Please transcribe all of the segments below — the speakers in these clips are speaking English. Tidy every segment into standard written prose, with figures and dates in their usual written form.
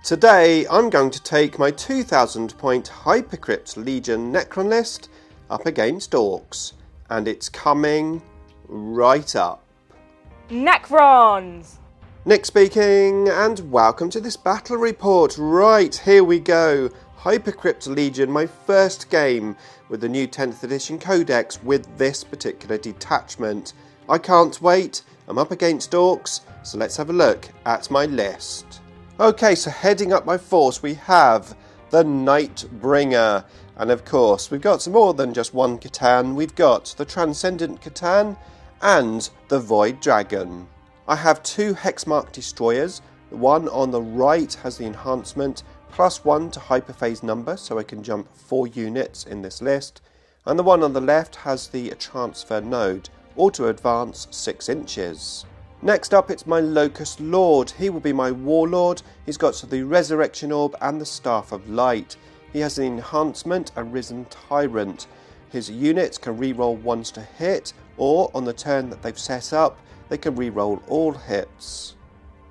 Today I'm going to take my 2000 point Hypercrypt Legion Necron list up against Orks, and it's coming right up. Necrons! Nick speaking, and welcome to this battle report. Right, here we go. Hypercrypt Legion, my first game with the new 10th edition codex with this particular detachment. I can't wait. I'm up against Orks, so let's have a look at my list. Okay, so heading up my force we have the Nightbringer, and of course we've got some more than just one Catan. We've got the Transcendent Catan and the Void Dragon. I have two Hexmark destroyers. The one on the right has the enhancement +1 to hyperphase number, so I can jump 4 units in this list, and the one on the left has the transfer node, auto advance 6 inches. Next up, it's my Locust Lord. He will be my Warlord. He's got the Resurrection Orb and the Staff of Light. He has an enhancement, a Risen Tyrant. His units can reroll ones to hit, or on the turn that they've set up, they can reroll all hits.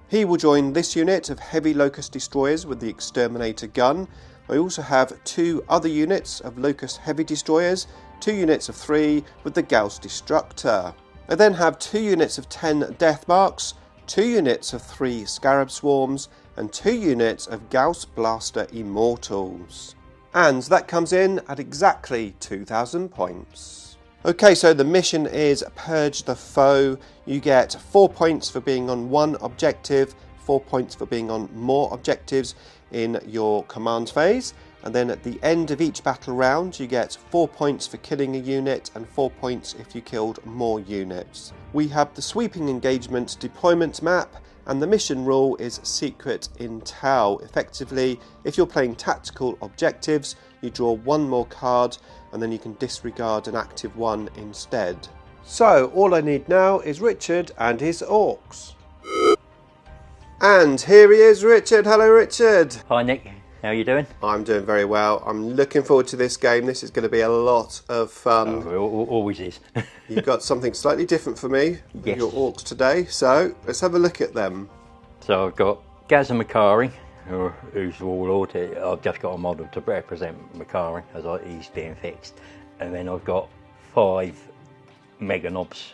He will join this unit of heavy Locust Destroyers with the Exterminator Gun. I also have 2 other units of Locust Heavy Destroyers, 2 units of 3 with the Gauss Destructor. I then have 2 units of 10 Deathmarks, 2 units of 3 Scarab Swarms, and 2 units of Gauss Blaster Immortals. And that comes in at exactly 2000 points. Okay, so the mission is Purge the Foe. You get 4 points for being on one objective, 4 points for being on more objectives in your command phase. And then at the end of each battle round, you get 4 points for killing a unit and 4 points if you killed more units. We have the Sweeping Engagement deployment map, and the mission rule is Secret Intel. Effectively, if you're playing tactical objectives, you draw 1 more card, and then you can disregard an active one instead. So, all I need now is Richard and his Orks. And here he is, Richard. Hello, Richard. Hi, Nick. How are you doing? I'm doing very well. I'm looking forward to this game. This is going to be a lot of fun. Oh, it always is. You've got something slightly different for me with Yes. your Orks today, so let's have a look at them. So I've got Gaz and Makari, who's Warlord. I've just got a model to represent Makari as he's being fixed. And then I've got 5 Mega Knobs,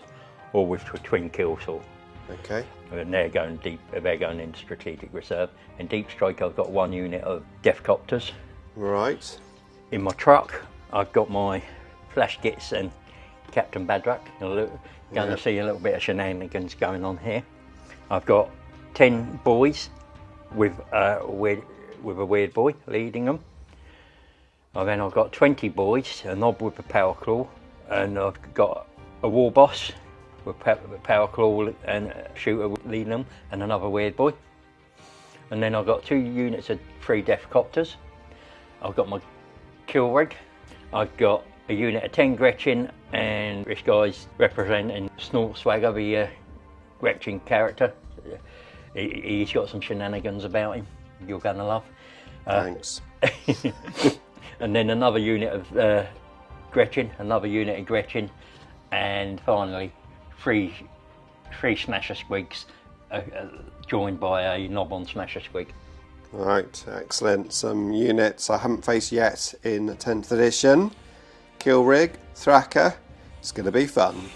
all with twin kill sword. Okay. And they're going deep, they're going into strategic reserve. In Deep Strike I've got 1 unit of Deathcopters. Right. In my truck I've got my Flash Gits and Captain Badrak. Going to see a little bit of shenanigans going on here. I've got 10 boys with a weird boy leading them. And then I've got 20 boys, a knob with a power claw, and I've got a war boss with power claw and a shooter leading them, and another weird boy. And then I've got 2 units of 3 Deathcopters. I've got my kill rig. I've got a unit of 10 Gretchen, and this guy's representing Snort Swagger, the Gretchen character. He's got some shenanigans about him you're gonna love. Thanks. And then another unit of Gretchen, another unit of Gretchen, and finally 3 Smasher Squigs, joined by a knob on Smasher Squig. Right, excellent. Some units I haven't faced yet in 10th edition. Kill rig, Thraka. It's going to be fun.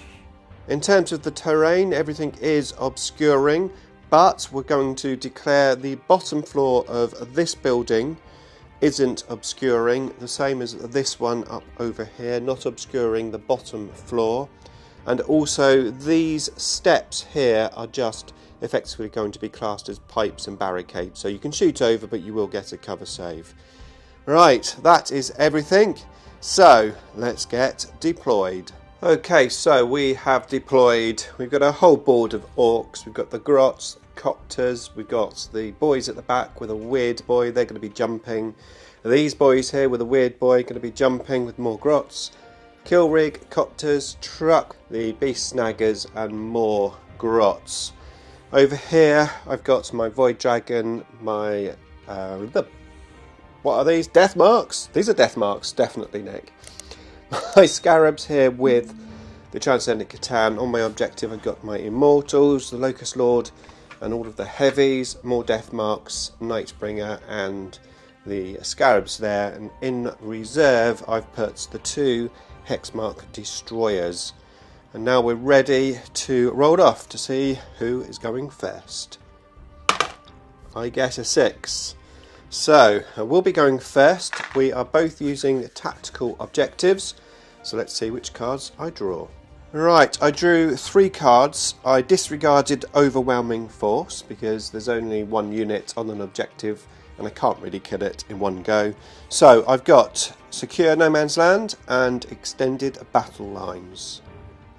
In terms of the terrain, everything is obscuring, but we're going to declare the bottom floor of this building isn't obscuring, the same as this one up over here, not obscuring the bottom floor. And also these steps here are just effectively going to be classed as pipes and barricades, so you can shoot over but you will get a cover save. Right, that is everything, so let's get deployed. Okay, so we have deployed. We've got a whole board of Orks. We've got the Grots, Copters, we've got the boys at the back with a weird boy, they're going to be jumping. These boys here with a weird boy going to be jumping with more Grots. Kill rig, Copters, truck, the Beast Snaggers, and more Grots. Over here I've got my Void Dragon, my what are these? Death Marks? These are Death Marks, definitely, Nick. My Scarabs here with the Transcendent Catan. On my objective I've got my Immortals, the Locust Lord, and all of the heavies, more death marks, Nightbringer and the scarabs there, and in reserve I've put the 2 Hexmark destroyers. And now we're ready to roll off to see who is going first. I get a 6. So I will be going first. We are both using tactical objectives, so let's see which cards I draw. Right, I drew 3 cards. I disregarded Overwhelming Force because there's only 1 unit on an objective and I can't really kill it in one go. So I've got Secure No Man's Land and Extended Battle Lines.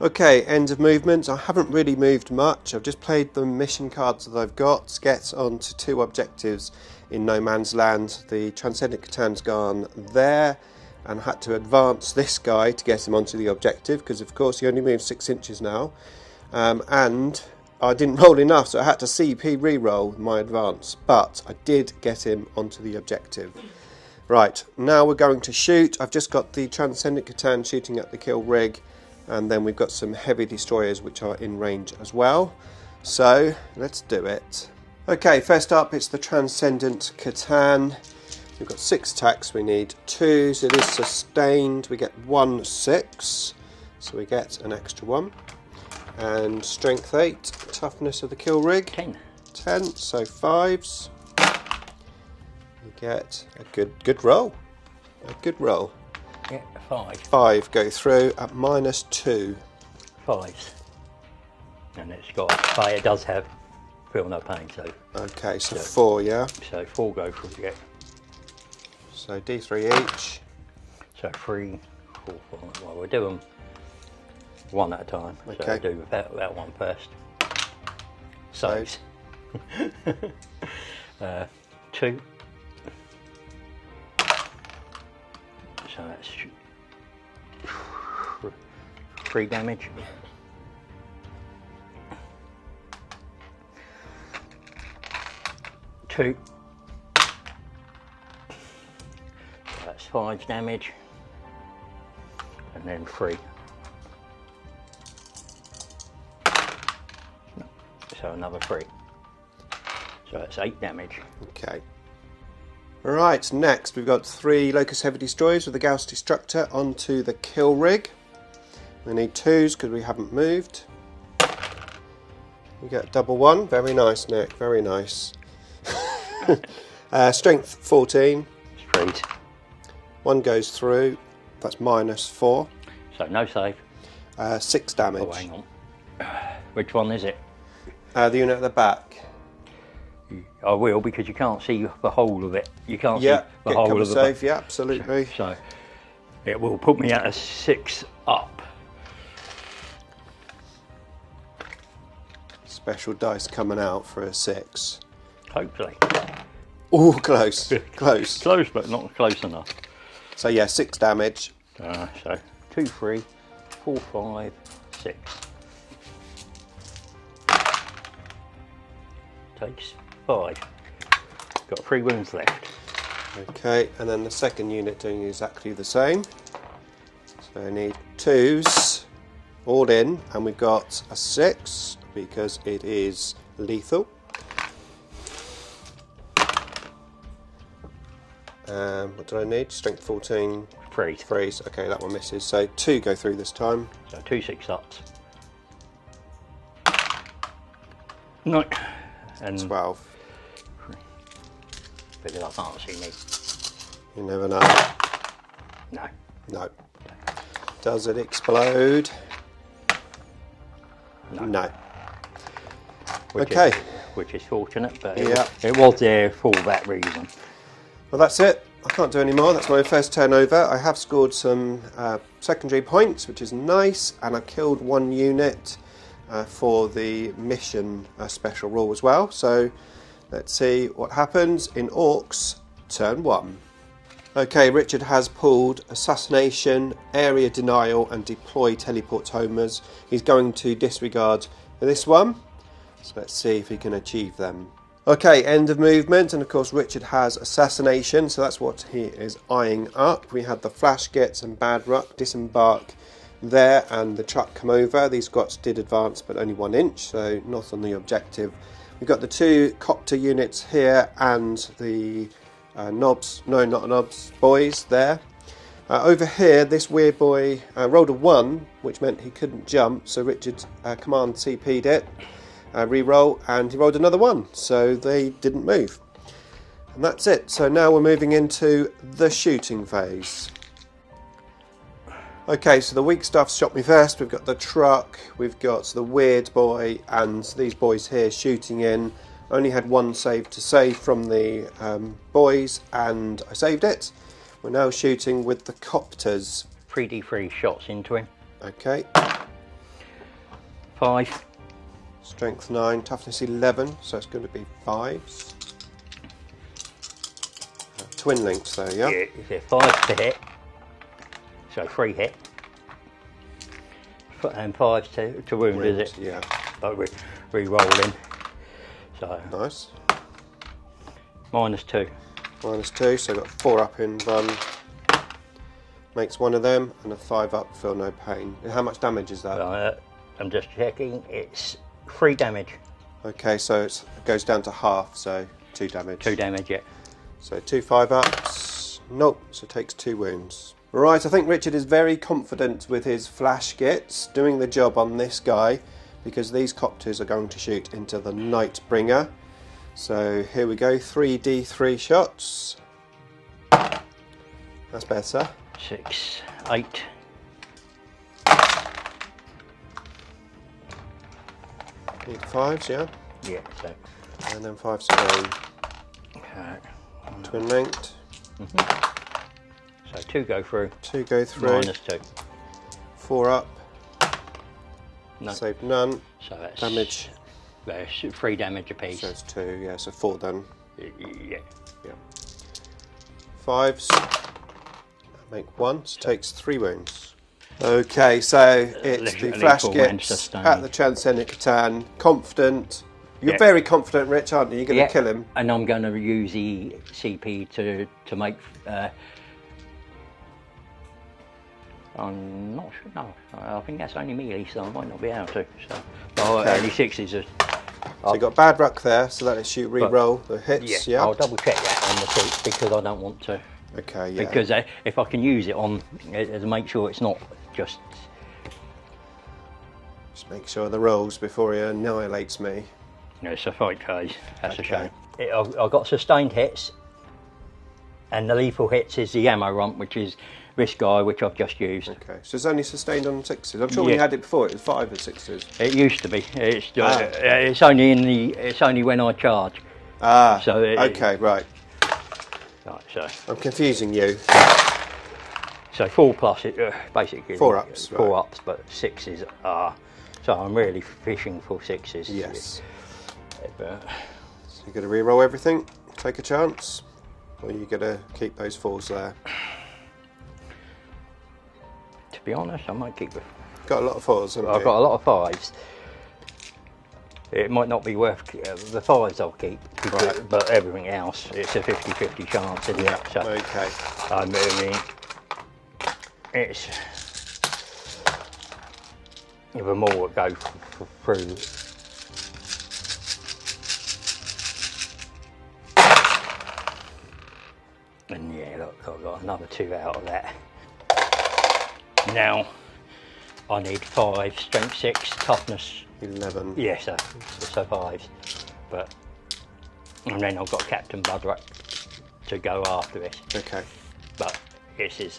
Okay, end of movement. I haven't really moved much. I've just played the mission cards that I've got to get onto 2 objectives in No Man's Land. The Transcendent Catan's gone there, and I had to advance this guy to get him onto the objective because of course he only moves 6 inches now, and I didn't roll enough, so I had to CP re-roll my advance, but I did get him onto the objective. Right, now we're going to shoot. I've just got the Transcendent Catan shooting at the kill rig, and then we've got some heavy destroyers which are in range as well. So let's do it. Okay, first up it's the Transcendent Catan. We've got 6 attacks, we need 2, so it is sustained. We get 1 6, so we get an extra 1. And strength 8, toughness of the kill rig 10, so 5s. You get a good roll. A good roll. yeah, 5. 5 go through at -2. 5s. And it's got, but it does have feel no pain, so. Okay, so 4, yeah. So 4 go through, yeah. So D3 each. So 3, 4, 5. Well, we'll do them 1 at a time. Okay. So I'll do that one first. So 2. So that's 3 damage. 2. So that's 5 damage. And then 3. So another 3. So that's 8 damage. Okay. Right, next we've got 3 Locust Heavy Destroyers with the Gauss Destructor onto the kill rig. We need 2s because we haven't moved. We get double 1. Very nice, Nick. Very nice. Strength 14. Straight. 1 goes through. That's -4. So no save. 6 damage. Oh, hang on. Which one is it? The unit at the back. I will, because you can't see the whole of it. You can't Yeah, see the get whole cover of the save. Yeah, absolutely. So it will put me at a 6 up. Special dice coming out for a 6. Hopefully. Oh, close. Close. Close, but not close enough. So yeah, 6 damage. So 2, 3, 4, 5, 6. Takes 5. Got 3 wounds left. Okay, and then the second unit doing exactly the same. So I need 2s all in, and we've got a 6 because it is lethal. What did I need? Strength 14. 3. 3s. Okay, that one misses. So 2 go through this time. So 2 6 ups. No. And 12. because I can't see me. You never know. No. No. Does it explode? No. Okay. Which is fortunate, but Yeah. it was there for that reason. Well, that's it. I can't do any more. That's my first turnover. I have scored some secondary points, which is nice, and I killed 1 unit for the mission special rule as well. So let's see what happens in Orks turn 1. Okay, Richard has pulled Assassination, Area Denial and Deploy Teleport Homers. He's going to disregard this one. So let's see if he can achieve them. Okay, end of movement, and of course Richard has Assassination, so that's what he is eyeing up. We had the Flash Gets and Bad Ruck disembark there and the truck come over. These squats did advance but only 1 inch, so not on the objective We've got the 2 copter units here and the knobs, no not knobs, boys there. Over here this weird boy rolled a 1, which meant he couldn't jump, so Richard command CP'd it, re-roll, and he rolled another 1, so they didn't move. And that's it. So now we're moving into the shooting phase. Okay, so the weak stuff shot me first. We've got the truck, we've got the weird boy, and these boys here shooting in. Only had 1 save to save from the boys, and I saved it. We're now shooting with the copters. 3d3 shots into him. Okay. 5. Strength 9, toughness 11, so it's going to be 5s. Twin links there, yeah? Yeah, 5 to hit. So 3 hit. And 5 to wound, is it? Yeah. But we're re-rolling. So. Nice. -2. -2, so I've got 4 up in run. Makes 1 of them, and a 5 up, feel no pain. How much damage is that? I'm just checking, it's 3 damage. Okay, so it goes down to half, so 2 damage. 2 damage, yeah. So 2 5-ups. Nope, so takes 2 wounds. Right, I think Richard is very confident with his flash gits, doing the job on this guy, because these copters are going to shoot into the Nightbringer. So here we go, 3d3 shots. That's better. 6, 8. Need 5s, yeah? Yeah, so. And then 5s again. Okay. Twin linked. So 2 go through. 2 go through. -2. 4 up. None. Save none. So that's damage. There's 3 damage apiece. So it's 2, yeah, so 4 done. Yeah. 5s. Make 1, so takes 3 wounds. Okay, so it's the flash gets at the Transcendent Catan. Confident. You're very confident, Rich, aren't you? You're going to kill him. And I'm going to use the CP to make. I'm not sure. No, I think that's only melee, so I might not be able to. So, only 6s. So you got bad luck there, so that lets you re-roll the hits. Yeah, I'll double check that on the sheet because I don't want to. Okay, yeah. Because if I can use it on, to make sure it's not just. Just make sure the rolls before he annihilates me. No, it's a fight phase. That's a shame. I've got sustained hits, and the lethal hits is the ammo rump, which is this guy, which I've just used. Okay, so it's only sustained on 6s. I'm sure when you had it before, it was 5 and 6s. It used to be. It's only in the. It's only when I charge. Ah. So okay, right. Right. So. I'm confusing you. So 4 plus, basically. 4 ups. 4 ups, but 6s are. So I'm really fishing for 6s. Yes. But, so you're going to re-roll everything, take a chance, or you're going to keep those 4s there? To be honest, I might keep the. Got a lot of 4s, haven't you? I've got a lot of 5s. It might not be worth the 5s I'll keep, but everything else, it's a 50-50 chance, isn't it? So, okay. I mean, it's even more that go through. And yeah, look, I've got another 2 out of that. Now, I need 5, strength 6, toughness 11. Yes, so 5s. But, and then I've got Captain Budruck to go after this. Okay. But this is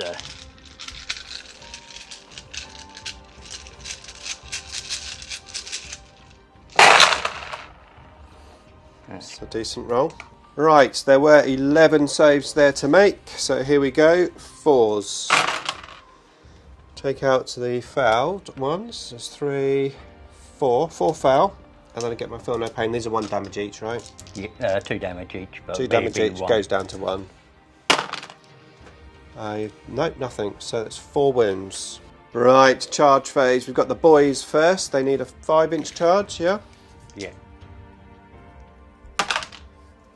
that's a decent roll. Right, there were 11 saves there to make, so here we go. 4s. Take out the fouled ones. There's 3, 4 foul, and then I get my feel no pain. These are 1 damage each, right? Yeah, 2 damage each. But 2 damage each 1. goes down to 1. Nope, nothing. So that's 4 wounds. Right, charge phase. We've got the boys first. They need a 5-inch charge, yeah? Yeah.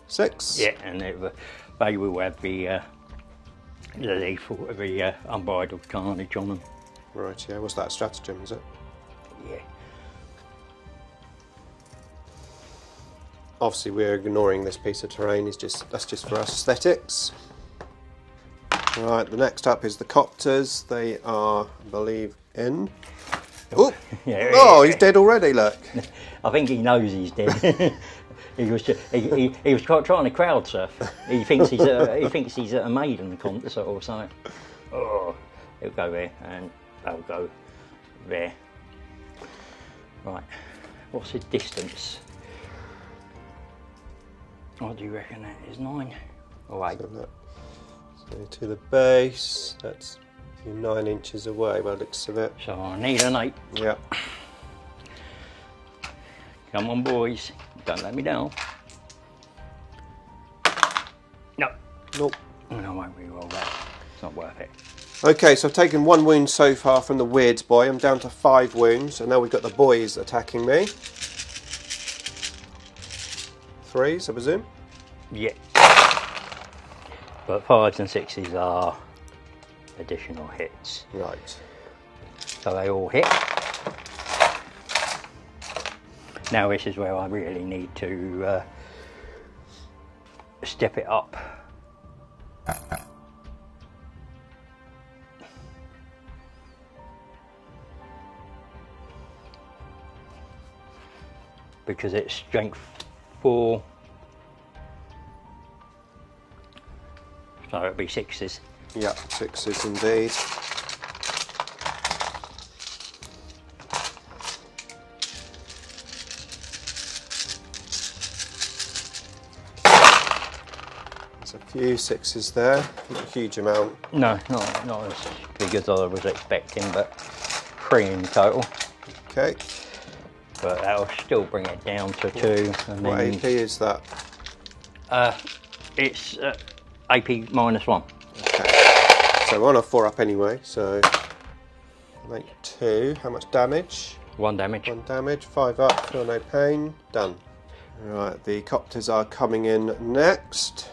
6. Yeah, and they will have the lethal, the unbridled carnage on them. Right, yeah. What's that, stratagem, is it? Yeah. Obviously we're ignoring this piece of terrain, that's just for aesthetics. Right, the next up is the copters. They are, I believe, in. Oh, Yeah, oh, he's dead already, look. I think he knows he's dead. he was trying to crowd surf. He thinks he's at a maiden concert or something. Oh, he'll go there and they'll go there. Right, what's his distance? What do you reckon that is? 9 or 8? So to the base, that's 9 inches away by the looks of it. So I need an 8. Yeah. Come on, boys. Don't let me down. No. Nope. No, I won't re-roll that. It's not worth it. Okay, so I've taken 1 wound so far from the weird boy. I'm down to 5 wounds, and now we've got the boys attacking me. 3s, I presume? Yeah. But 5s and 6s are additional hits. Right. So they all hit. Now this is where I really need to step it up. Because it's strength 4. So it'll be 6s. Yeah, 6s indeed. There's a few 6s there, not a huge amount. No, not as big as I was expecting, but 3 in total. Okay. But that'll still bring it down to 2. And What then, AP is that? it's AP -1. Okay. So we're on a 4 up anyway, so make 2. How much damage? 1 damage. 1 damage, 5 up, feel no pain, done. Right, the copters are coming in next.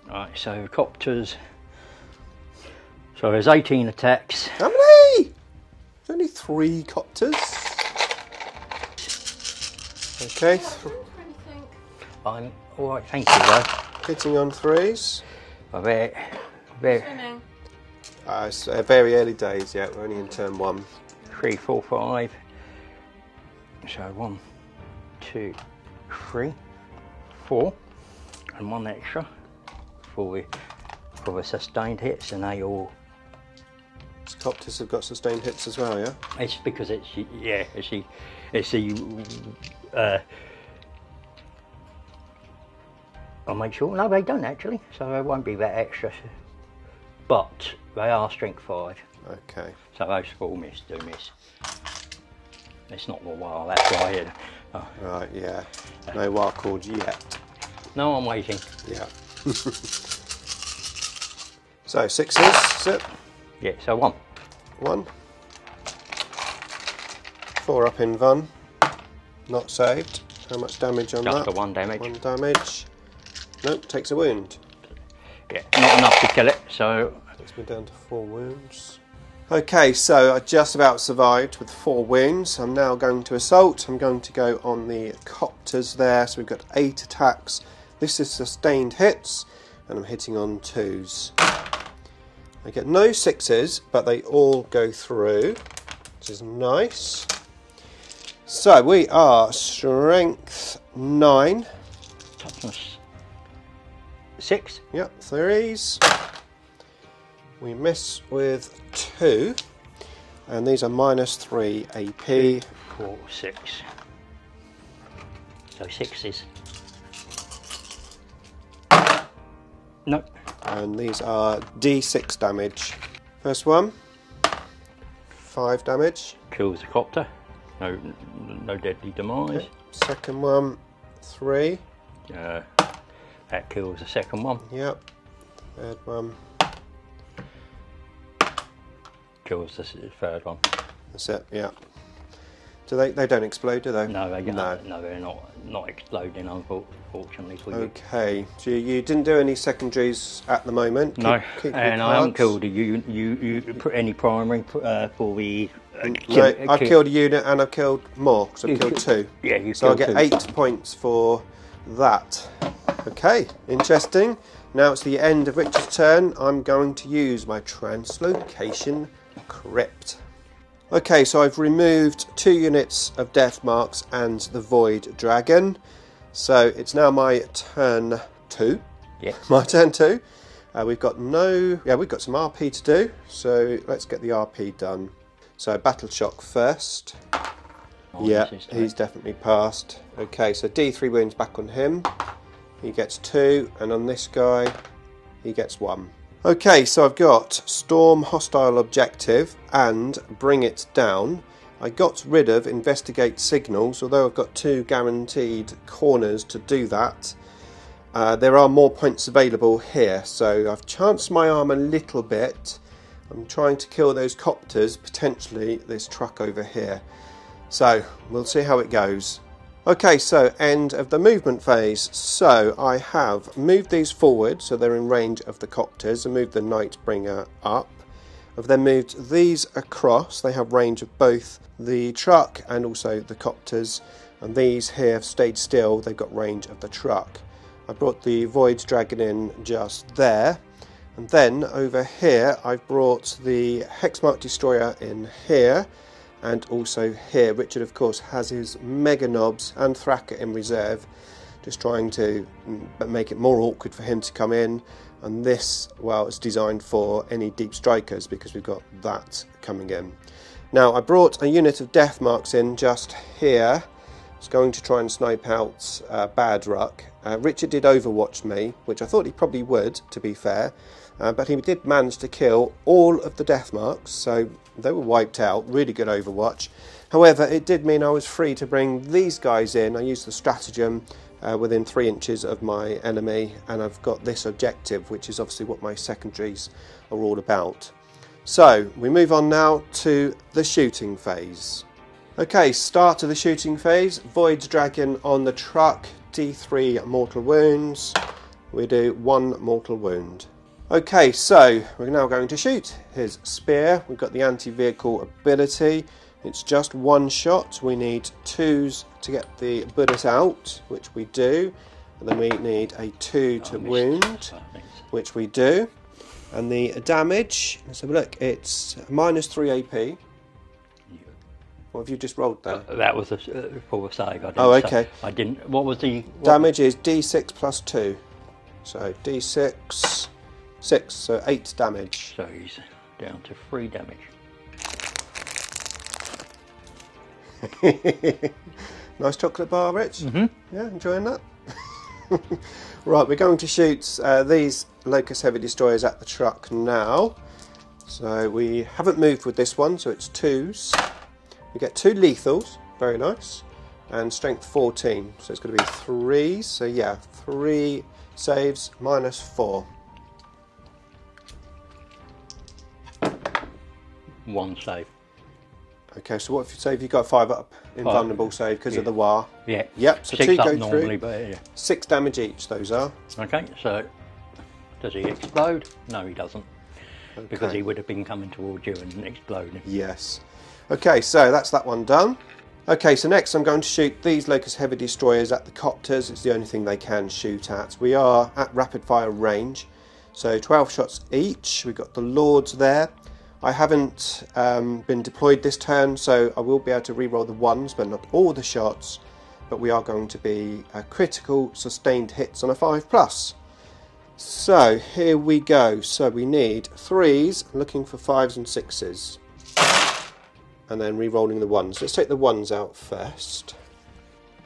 Right, so copters. So there's 18 attacks. How many? There's only 3 copters. Okay, I'm alright, thank you though. hitting on 3s. Very, It's very early days yet, we're only in turn 1. 3, 4, 5. So 1, 2, 3, 4, and 1 extra for the sustained hits, and they all. Copters have got sustained hits as well, yeah? It's because it's I'll make sure. No, they don't actually, so it won't be that extra. But they are strength 5. Okay. So those 4 do miss. It's not the while, that's why. Right, yeah. No wild chords yet. No, I'm waiting. Yeah. So 6s, is it? Yeah, so 1. 1. 4 up in Van. Not saved. How much damage on that? Just the 1 damage. 1 damage. Nope, takes a wound. Yeah, not enough to kill it, so. Takes me down to 4 wounds. Okay, so I just about survived with 4 wounds. I'm now going to assault. I'm going to go on the copters there. So we've got 8 attacks. This is sustained hits, and I'm hitting on 2s. I get no 6s, but they all go through, which is nice. So we are strength 9. Toughness 6. Yep, 3s. We miss with 2, and these are -3 AP. 4, 6. So 6s. No. And these are D6 damage. First one, 5 damage. Kills the copter. No deadly demise. Okay. Second one, 3. That kills the second one. Yep. Third one. Kills the third one. That's it. Yeah. Do they don't explode, do they? No, they don't. No. No, they're not exploding. Unfortunately for you. Okay. So you didn't do any secondaries at the moment. No, keep and your I haven't cards. killed you. You put any primary for the No, I've killed a unit and I've killed more, because I've killed 2. Yeah, you so I'll killed get 2. 8 points for that. Okay, interesting. Now it's the end of Richard's turn. I'm going to use my translocation crypt. Okay, so I've removed 2 units of death marks and the void dragon. So it's now my turn 2. Yeah. My turn 2. We've got some RP to do, so let's get the RP done. So battle shock first. Oh, yeah, he's definitely passed. Okay, so D3 wounds back on him. He gets 2, and on this guy, he gets 1. Okay, so I've got storm hostile objective and bring it down. I got rid of investigate signals, although I've got 2 guaranteed corners to do that. There are more points available here, so I've chanced my arm a little bit. I'm trying to kill those copters, potentially this truck over here. So we'll see how it goes. Okay, so end of the movement phase. So I have moved these forward so they're in range of the copters. I moved the Nightbringer up. I've then moved these across. They have range of both the truck and also the copters. And these here have stayed still. They've got range of the truck. I brought the Void Dragon in just there. And then over here I've brought the Hexmark Destroyer in here. And also here, Richard of course has his Mega Knobs and Thraka in reserve, just trying to make it more awkward for him to come in. And this, well, it's designed for any deep strikers because we've got that coming in. Now I brought a unit of death marks in just here. It's going to try and snipe out Badruck. Richard did overwatch me, which I thought he probably would, to be fair. But he did manage to kill all of the death marks, so they were wiped out. Really good overwatch. However, it did mean I was free to bring these guys in. I used the stratagem within 3 inches of my enemy, and I've got this objective, which is obviously what my secondaries are all about. So we move on now to the shooting phase. Okay, start of the shooting phase. Void Dragon on the truck, D3 mortal wounds. We do 1 mortal wound. Okay, so we're now going to shoot his spear. We've got the anti-vehicle ability. It's just 1 shot. We need 2s to get the bullet out, which we do. And then we need a 2 to wound, which we do. And the damage, let's have a look, it's -3 AP. What have you just rolled there? That was a full save. Oh, okay. I didn't. What was the damage? Is D6 plus 2. So D6, 6, so 8 damage. So he's down to 3 damage. Nice chocolate bar, Rich. Mm-hmm. Yeah, enjoying that. Right, we're going to shoot these Locust Heavy Destroyers at the truck now. So we haven't moved with this one, so it's 2s. We get 2 lethals, very nice, and strength 14, so it's going to be 3s. So yeah, 3 saves -4. 1 save. Okay, so what if you save? You got 5 up invulnerable save because of the war. Yeah. Yep. So 6 2 up go normally, through. but yeah. 6 damage each. Those are. Okay. So does he explode? No, he doesn't, Okay. because he would have been coming towards you and exploding. Yes. Okay, so that's that one done. Okay, so next I'm going to shoot these Locust Heavy Destroyers at the copters. It's the only thing they can shoot at. We are at rapid fire range, so 12 shots each. We've got the Lords there. I haven't been deployed this turn, so I will be able to reroll the 1s, but not all the shots. But we are going to be critical sustained hits on a 5+. So here we go. So we need 3s, looking for 5s and 6s. And then re-rolling the 1s. Let's take the 1s out first.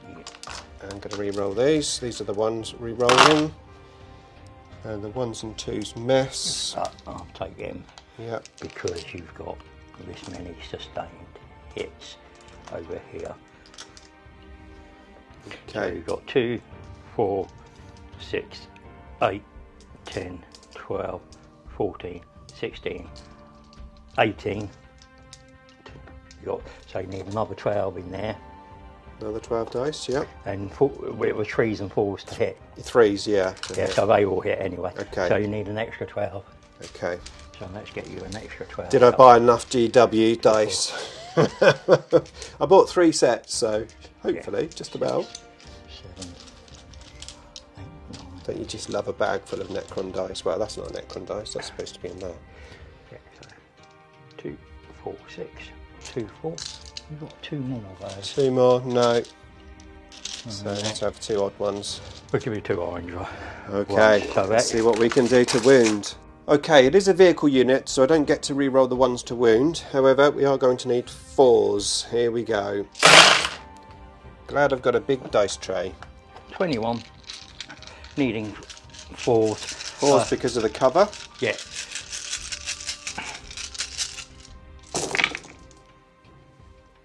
I'm going to re-roll these. These are the ones re-rolling. And the 1s and 2s miss. I'll take him. Yep. Because you've got this many sustained hits over here. Okay. So you've got 2, 4, 6, 8, 10, 12, 14, 16, 18. So you need another 12 in there. Another 12 dice, yep. And it was 3s and 4s to hit. 3s, yeah. Yeah, so they all hit anyway. Okay. So you need an extra 12. Okay. So let's get you an extra 12. Did I buy enough GW dice? I bought 3 sets, so hopefully, just about. 7, 8, 9. Don't you just love a bag full of Necron dice? Well, that's not a Necron dice, that's supposed to be in there. Yeah, so 2, 4, 6, 2, 4. We've got 2 more of those. 2 more? No. So let's have 2 odd ones. We'll give you 2 orange. Okay, let's see what we can do to wound. Okay, it is a vehicle unit, so I don't get to re-roll the 1s to wound. However, we are going to need 4s. Here we go. Glad I've got a big dice tray. 21. Needing 4s. 4s because of the cover? Yeah.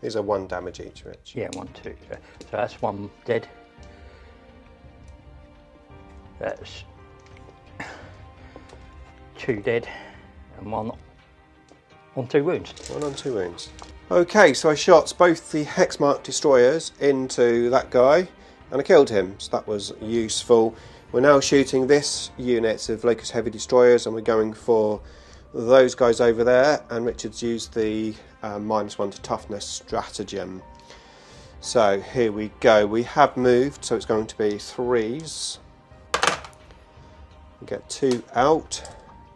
These are 1 damage each, Rich. Yeah, 1, 2. So that's 1 dead. That's 2 dead and 1 on 2 wounds. 1 on 2 wounds. Okay, so I shot both the Hexmark destroyers into that guy and I killed him, so that was useful. We're now shooting this unit of Locust Heavy Destroyers and we're going for those guys over there, and Richard's used the -1 to toughness stratagem. So here we go. We have moved, so it's going to be 3s. We get 2 out,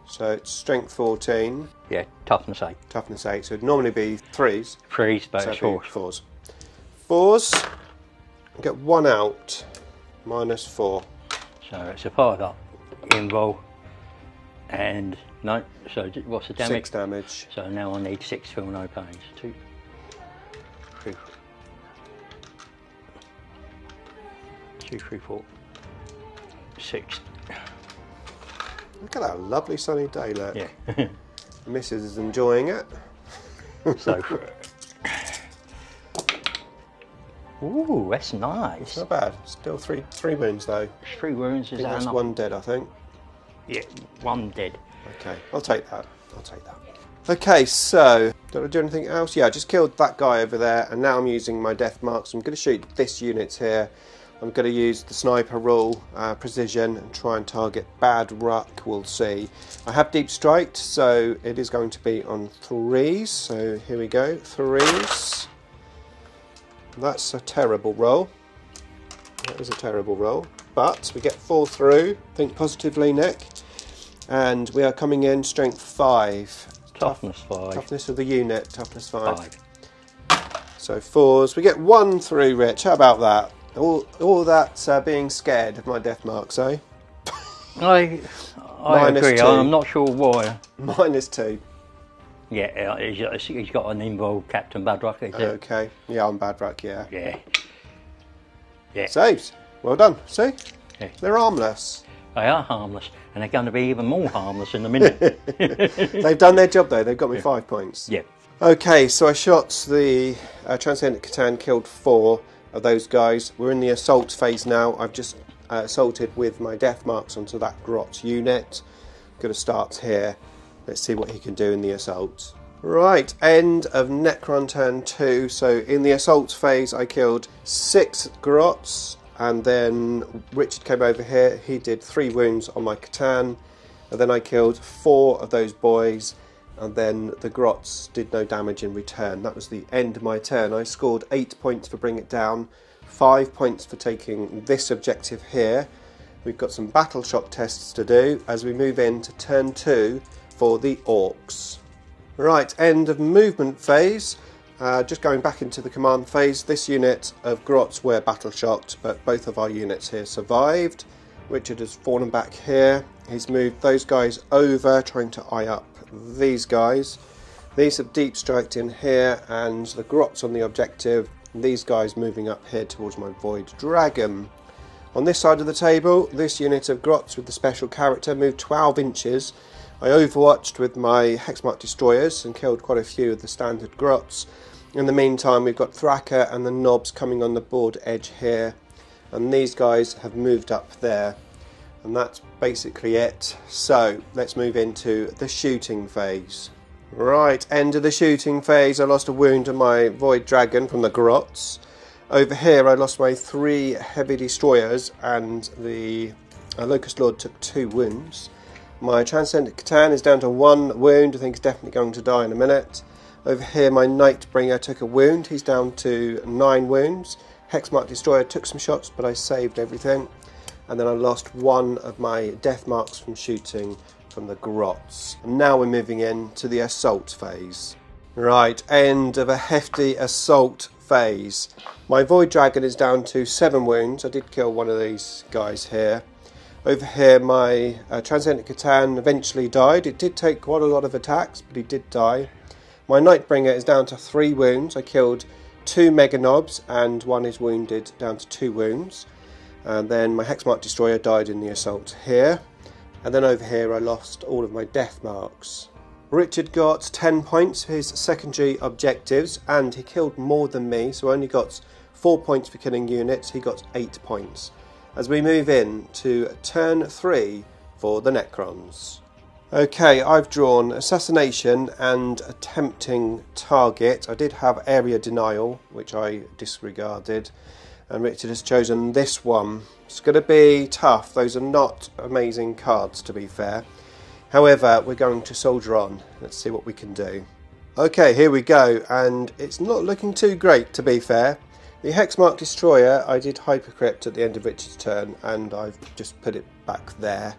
so it's strength 14. Yeah, toughness 8. Toughness 8, so it'd normally be 3s. 3s, but So it's it'd be 4s. 4s. We get 1 out, -4. So it's a 5 up invul, and no. So what's the damage? 6 damage. So now I need 6 feel no pains. 2, 3, 2, 3, 4, 6. Look at that lovely sunny day, look. Yeah. The missus is enjoying it. So. Ooh, that's nice. Not bad. Still 3 wounds though. 3 wounds, I is think that that's enough? 1 dead, I think. Yeah, 1 dead. Okay, I'll take that. I'll take that. Okay, so did I do anything else? Yeah, I just killed that guy over there, and now I'm using my death marks. I'm going to shoot this unit here. I'm going to use the sniper rule, precision, and try and target bad ruck. We'll see. I have deep striked, so it is going to be on 3s. So here we go, 3s. That's a terrible roll. That is a terrible roll. But we get 4 through. Think positively, Nick. And we are coming in strength 5. Toughness 5. Toughness of the unit, toughness 5. 5. So 4s. We get 1 through, Rich. How about that? All that being scared of my death marks, eh? I agree. 2. I'm not sure why. -2. Yeah, he's got an involved Captain Badruck, is it? Okay. Yeah, I'm bad ruck, yeah. Yeah. Yeah. Saves. Well done. See? Yeah. They're harmless. They are harmless, and they're going to be even more harmless in a minute. They've done their job though. They've got me 5 points. Yeah. Okay, so I shot the Transcendent Catan, killed 4 of those guys. We're in the assault phase now. I've just assaulted with my death marks onto that Grot unit. Going to start here. Let's see what he can do in the assault. Right, end of Necron turn 2. So in the assault phase I killed 6 Grots, and then Richard came over here. He did 3 wounds on my Catan, and then I killed 4 of those boys, and then the Grots did no damage in return. That was the end of my turn. I scored 8 points for bringing it down, 5 points for taking this objective here. We've got some battle shock tests to do as we move into turn 2 for the Orks. Right, end of movement phase. Just going back into the command phase. This unit of Grots were battle shocked, but both of our units here survived. Richard has fallen back here. He's moved those guys over, trying to eye up these guys. These have deep striked in here, and the Grots on the objective. These guys moving up here towards my Void Dragon. On this side of the table, this unit of Grots with the special character moved 12 inches. I overwatched with my Hexmark destroyers and killed quite a few of the standard Grots. In the meantime, we've got Thraka and the Knobs coming on the board edge here, and these guys have moved up there, and that's basically it. So let's move into the shooting phase. Right, end of the shooting phase. I lost a wound on my Void Dragon from the Grots. Over here I lost my 3 heavy destroyers, and the Locust Lord took 2 wounds. My Transcendent Catan is down to 1 wound. I think he's definitely going to die in a minute. Over here my Nightbringer took a wound, he's down to 9 wounds. Hexmark Destroyer took some shots, but I saved everything. And then I lost one of my death marks from shooting from the grots. And now we're moving into the assault phase. Right, end of a hefty assault phase. My Void Dragon is down to 7 wounds. I did kill one of these guys here. Over here my Transcendent Catan eventually died. It did take quite a lot of attacks, but he did die. My Nightbringer is down to 3 wounds. I killed 2 Mega Knobs and one is wounded, down to 2 wounds. And then my Hexmark Destroyer died in the assault here. And then over here I lost all of my death marks. Richard got 10 points for his secondary objectives and he killed more than me, so I only got 4 points for killing units. He got 8 points. As we move in to turn 3 for the Necrons. Okay, I've drawn Assassination and Attempting Target. I did have Area Denial, which I disregarded, and Richard has chosen this one. It's going to be tough. Those are not amazing cards, to be fair. However, we're going to soldier on. Let's see what we can do. Okay, here we go, and it's not looking too great, to be fair. The Hexmark Destroyer, I did Hypercrypt at the end of Richard's turn, and I've just put it back there.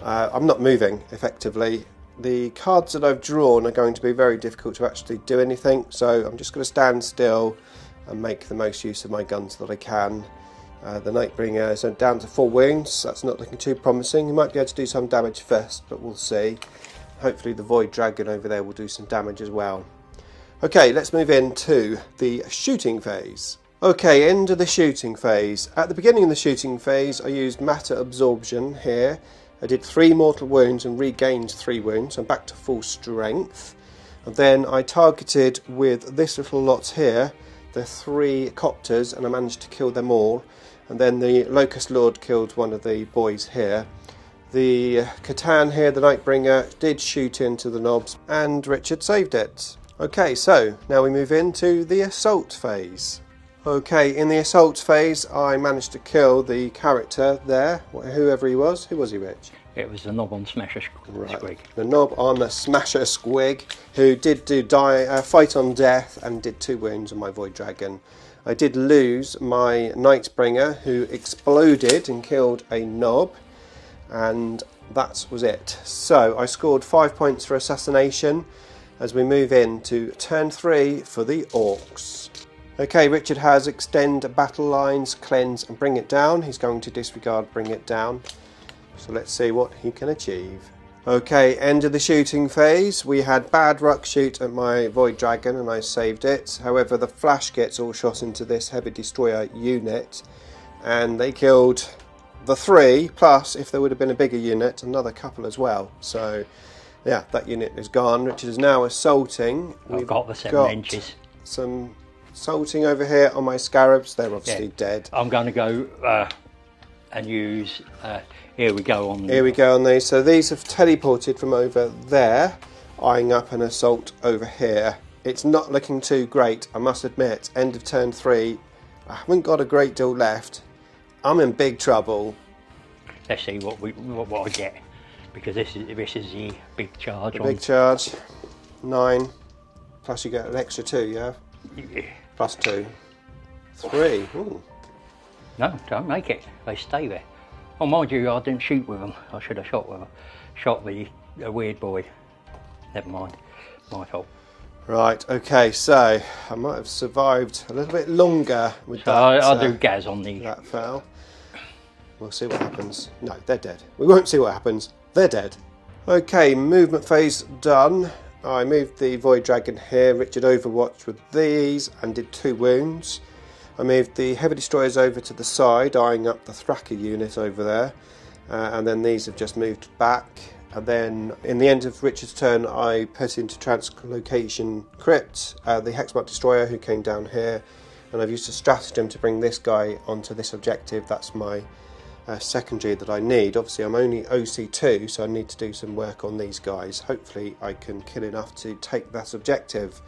I'm not moving, effectively. The cards that I've drawn are going to be very difficult to actually do anything, so I'm just going to stand still and make the most use of my guns that I can. The Nightbringer is down to 4 wounds. That's not looking too promising. He might be able to do some damage first, but we'll see. Hopefully the Void Dragon over there will do some damage as well. Okay, let's move into the shooting phase. Okay, end of the shooting phase. At the beginning of the shooting phase, I used Matter Absorption here. I did 3 mortal wounds and regained 3 wounds. I'm back to full strength. And then I targeted with this little lot here, the 3 copters, and I managed to kill them all. And then the Locust Lord killed one of the boys here. The Catan here, the Nightbringer, did shoot into the knobs, and Richard saved it. Okay, so now we move into the assault phase. Okay, in the assault phase, I managed to kill the character there, whoever he was. Who was he, Rich? It was the Knob on Smasher Squig. Right. The Knob on the Smasher Squig, who did do fight on death and did 2 wounds on my Void Dragon. I did lose my Nightbringer, who exploded and killed a Knob, and that was it. So I scored 5 points for Assassination as we move into turn 3 for the Orks. Okay, Richard has Extend Battle Lines, Cleanse and Bring It Down. He's going to disregard Bring It Down. So let's see what he can achieve. Okay, end of the shooting phase. We had bad ruck shoot at my Void Dragon and I saved it. However, the flash gets all shot into this Heavy Destroyer unit and they killed the 3, plus if there would have been a bigger unit, another couple as well. So yeah, that unit is gone. Richard is now assaulting. I've got the 7 inches. Some assaulting over here on my Scarabs. They're obviously dead. I'm going to go and use... here we go on. Here we go on these. So these have teleported from over there, eyeing up an assault over here. It's not looking too great, I must admit. End of turn 3. I haven't got a great deal left. I'm in big trouble. Let's see what I get, because this is the big charge. Big charge. 9. Plus you get an extra 2. Yeah. Plus 2. 3. Ooh. No, don't make it. They stay there. Oh, mind you, I didn't shoot with them. I should have shot with them. Shot the weird boy. Never mind. My fault. Right, okay, so I might have survived a little bit longer with so that. I'll do Gaz on the... That fell. We'll see what happens. No, they're dead. We won't see what happens. They're dead. Okay, movement phase done. I moved the Void Dragon here. Richard overwatched with these and did 2 wounds. I moved the Heavy Destroyers over to the side, eyeing up the Thracker unit over there. And then these have just moved back. And then in the end of Richard's turn, I put into Translocation Crypt the Hexmark Destroyer, who came down here. And I've used a stratagem to bring this guy onto this objective. That's my secondary that I need. Obviously I'm only OC2, so I need to do some work on these guys. Hopefully I can kill enough to take that objective.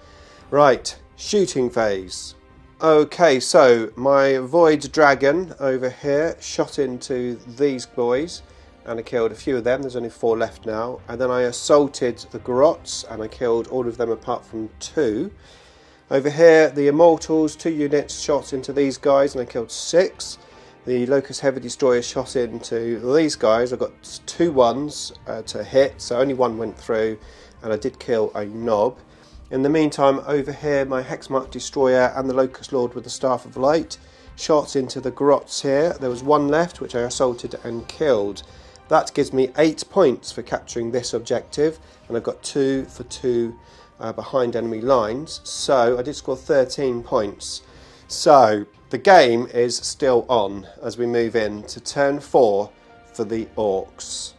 Right, shooting phase. Okay, so my Void Dragon over here shot into these boys and I killed a few of them. There's only 4 left now. And then I assaulted the Grots and I killed all of them apart from 2. Over here, the Immortals, 2 units shot into these guys and I killed 6. The Locust Heavy Destroyer shot into these guys. I got 2 ones to hit, so only 1 went through, and I did kill a Nob. In the meantime, over here, my Hexmark Destroyer and the Locust Lord with the Staff of Light shot into the Grots here. There was 1 left, which I assaulted and killed. That gives me 8 points for capturing this objective, and I've got 2 for 2 behind enemy lines, so I did score 13 points. So the game is still on as we move into turn 4 for the Orks.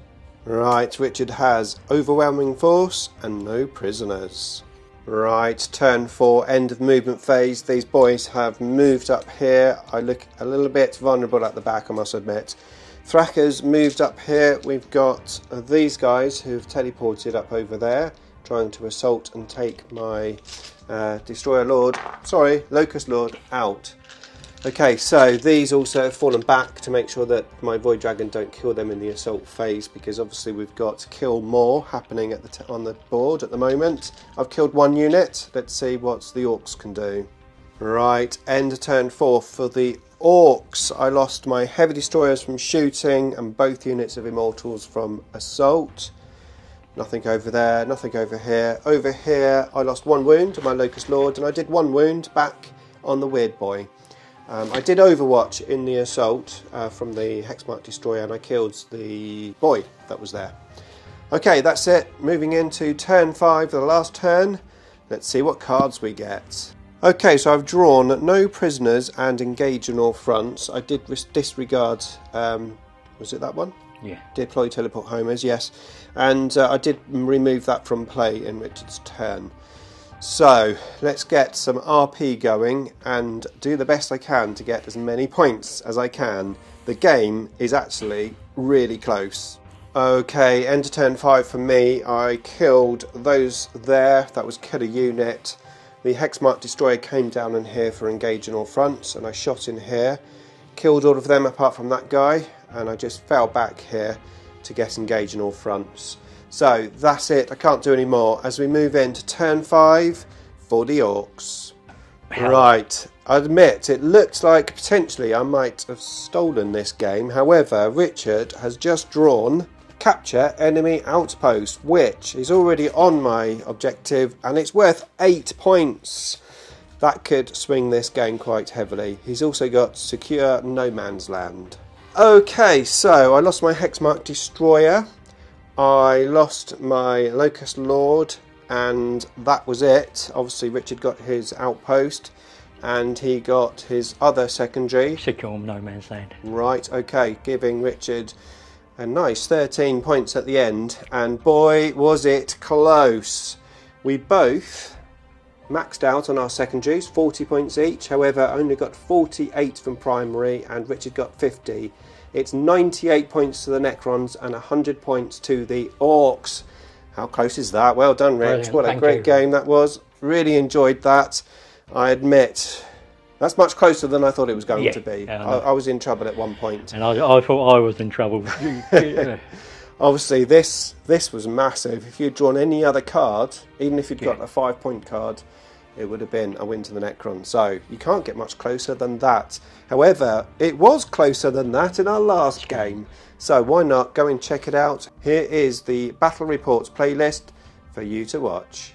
Right, Richard has overwhelming force and no prisoners. Right, turn 4, end of movement phase. These boys have moved up here. I look a little bit vulnerable at the back, I must admit. Thracker's moved up here. We've got these guys who've teleported up over there, trying to assault and take my Locust Lord out. Okay, so these also have fallen back to make sure that my Void Dragon don't kill them in the assault phase, because obviously we've got kill more happening at on the board at the moment. I've killed 1 unit. Let's see what the Orks can do. Right, end of turn 4 for the Orks. I lost my Heavy Destroyers from shooting and both units of Immortals from assault. Nothing over there, nothing over here. Over here, I lost 1 wound to my Locust Lord, and I did 1 wound back on the Weird Boy. I did Overwatch in the assault from the Hexmark Destroyer, and I killed the boy that was there. Okay, that's it. Moving into turn 5, the last turn. Let's see what cards we get. Okay, so I've drawn no prisoners and engage in all fronts. I did disregard, was it that one? Yeah. Deploy teleport homers, yes. And I did remove that from play in Richard's turn. So let's get some RP going and do the best I can to get as many points as I can. The game is actually really close. Okay, end of turn 5 for me. I killed those there. That was kill a unit. The Hexmark Destroyer came down in here for engage in all fronts, and I shot in here. Killed all of them apart from that guy, and I just fell back here to get engage in all fronts. So that's it, I can't do any more as we move into turn 5 for the Orks. Right, I admit it looks like potentially I might have stolen this game. However, Richard has just drawn capture enemy outpost, which is already on my objective, and it's worth 8 points. That could swing this game quite heavily. He's also got secure no man's land. Okay, so I lost my Hexmark Destroyer. I lost my Locust Lord, and that was it. Obviously Richard got his outpost and he got his other secondary. Secure no man's land. Right, okay, giving Richard a nice 13 points at the end, and boy was it close. We both maxed out on our secondaries, 40 points each. However, only got 48 from primary and Richard got 50. It's 98 points to the Necrons and 100 points to the Orks. How close is that? Well done, Rich. Brilliant. What a great game that was. Really enjoyed that. I admit, that's much closer than I thought it was going to be. I was in trouble at one point. And I thought I was in trouble. Obviously, this was massive. If you'd drawn any other card, even if you'd got a 5-point card, it would have been a win to the Necron. So you can't get much closer than that. However, it was closer than that in our last game. So why not go and check it out? Here is the Battle Reports playlist for you to watch.